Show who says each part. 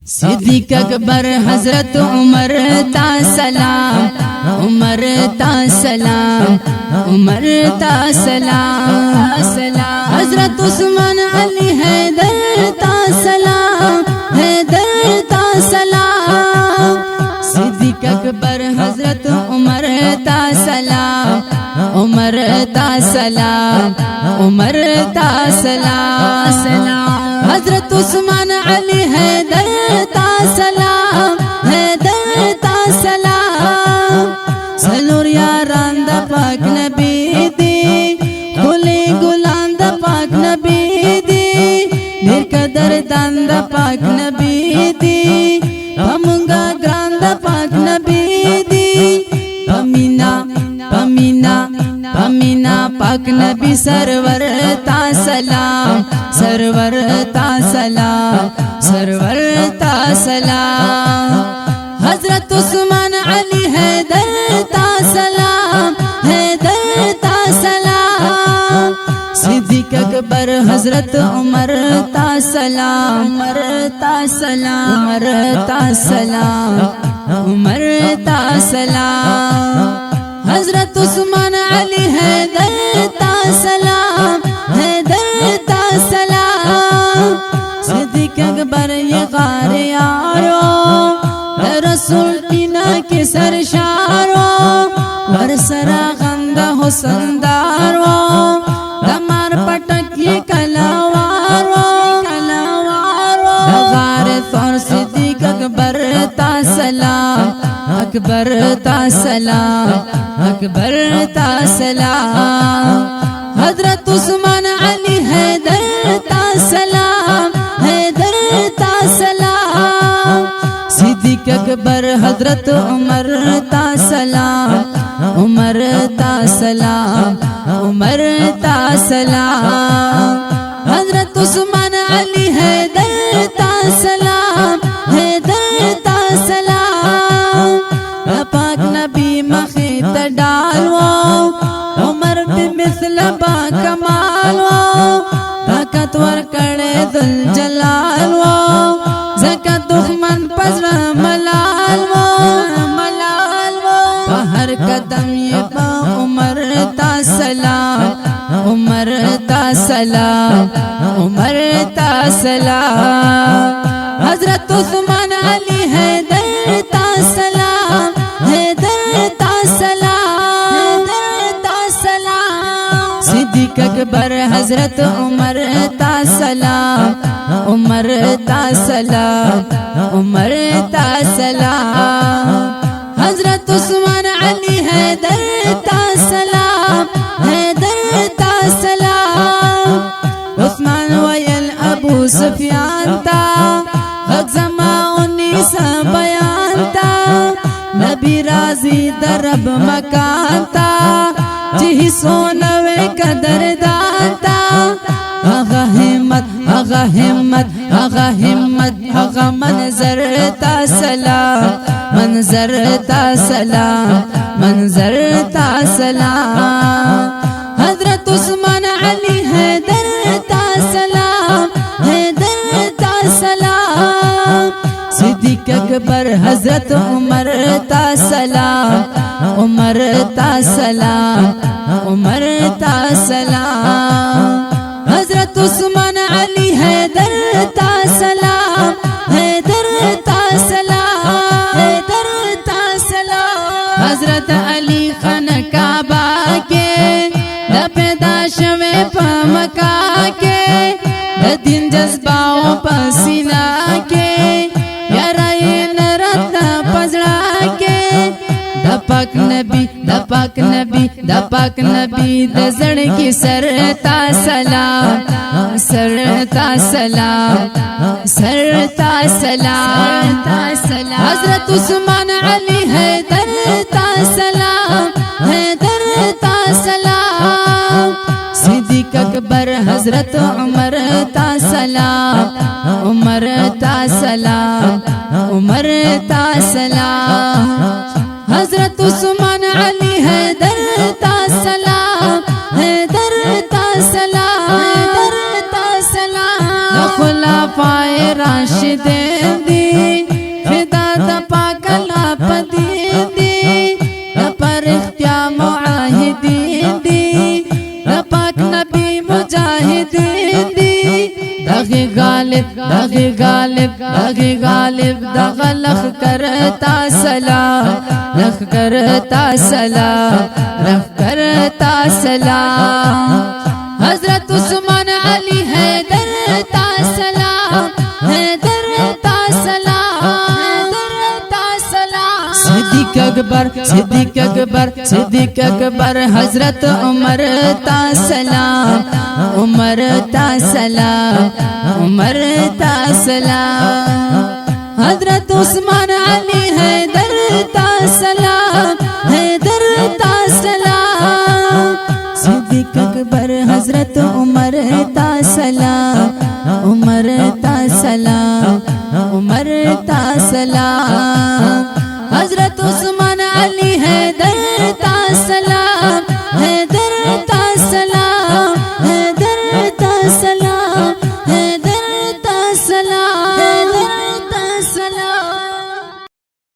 Speaker 1: सिद्दीक़ अकबर हजरत उमर ता सलाम, उमर ता सलाम, उमर ता सलाम। हजरत उस्मान अली हैदर ता सलाम, हैदर ता सलाम। सिद्दीक़ अकबर हजरत उमर ता सलाम, उमर ता सलाम, उमर ता सलाम। हजरत उस्मान अली हैदर ता सलाम, हैदर ता सलाम। सलूर यारान दा पाक नबी दी, खुले गुलाम दा पाक नबी दी, ढेर कदर दान दा पाक नबी दी, पमुंगा ग्रान दा पाक नबी दी। पमीना पमीना पमीना पाक नबी सरवर ता सलाम, सरवर ता सलाम, सरवर ता सलाम। हजरत उस्मान अली हैदर ता सलाम, हैदर ता सलाम। सिद्दीक़ अकबर हजरत उमर ता सलाम, उमर ता सलाम, उमर ता सलाम, उमर ता सलाम। हजरत उस्मान अली हैदर ता सलाम, हैदर ता सलाम। सिद्दीक़ अकबर ये गारे यारो, रसूल टीना के सरशारो, बरसरा गंदा हुसनदारो, दमार पटक ये कलावारो, कलावारो। गारे तौर सिद्दीक़ अकबर ता सलाम, अकबर ता सलाम, अकबर ता सलाम। हजरत उस्मान अली हैदर ता सलाम, हैदर ता सलाम। सिद्दीक़ अकबर हजरत उमर ता सलाम, उमर ता सलाम, उमर ता सलाम। हजरत उस्मान अली हैदर ता सलाम, हैदर ता सलाम। पाक नबी मखीत डालवो, उमर भी मिसल बा कमालवो, ताकतवर कड़े दुल जलालवो, ज़का दुश्मन पजरा मलालवो, मलालवो। हर कदम ये पा उमर ता सलाम, उमर ता सलाम, उमर ता सलाम। हजरत उस्मान अली हैदर ता सलाम, हैदर ता सलाम, हैदर ता सलाम। सिद्दीक़ अकबर हजरत उमर ता सलाम, उमर ता सलाम, उमर ता सलाम। हजरत उस्मान अली हैदर ता सलाम, हैदर ता सलाम। उस्मान वयल अबू सुफियान ता, ज़मा उन्नीसा बयान ता, नबी राजी दरब मकान ता, जी सोनवे कदर दाता। आगा हिम्मत, आगा हिम्मत, आगा हिम्मत, आगा मंजर ता सलाम, मंजर ता सलाम, मंजर ता सलाम। हजरत उस्मान अली हैदर ता सलाम, हैदर ता सलाम। सिद्दीक़ अकबर हजरत उमर ता सलाम, उमर ता सलाम, उमर ता सलाम। हजरत उस्मान अली हैदर ता सलाम, हैदर ता सलाम, हैदर ता सलाम। हजरत अली खान काबा के पैदाश में पमका के, दिन जज्बाओं पसीना के, दपक नबी, दपक नबी, दपक नबी दजड़ की सरता सलाम, सरता सलाम, सरता सलाम। हजरत उस्मान अली हैदर ता सलाम, हैदर ता सलाम। सिद्दीक़ अकबर हजरत उमर ता सलाम, उमर ता सलाम, उमर ता सलाम। हजरत उस्मान अली हैदर ता सलाम, हैदर ता सलाम, हैदर ता सलाम। खुलाफाए राशिदीन दी, बागी गालिब दगा लख करता सलाम, लख करता सलाम, लख करता सलाम। हजरत उस्मान अली हैदर ता सलाम, हैदर ता सलाम, हैदर ता सलाम। सिद्दीक अकबर, सिद्दीक अकबर, सिद्दीक अकबर, हजरत उमर ता सलाम, उमर ता सलाम, उमर ता सलाम। हजरत उस्मान अली हैदर ता सलाम, हैदर ता सलाम। सिद्दीक अकबर हजरत उमर ता सलाम, उमर ता सलाम, उमर ता सलाम। हजरत उस्मान अली हैदर ता सलाम, हैदर ता सलाम, हैदर ता सलाम, हैदर ता सलाम।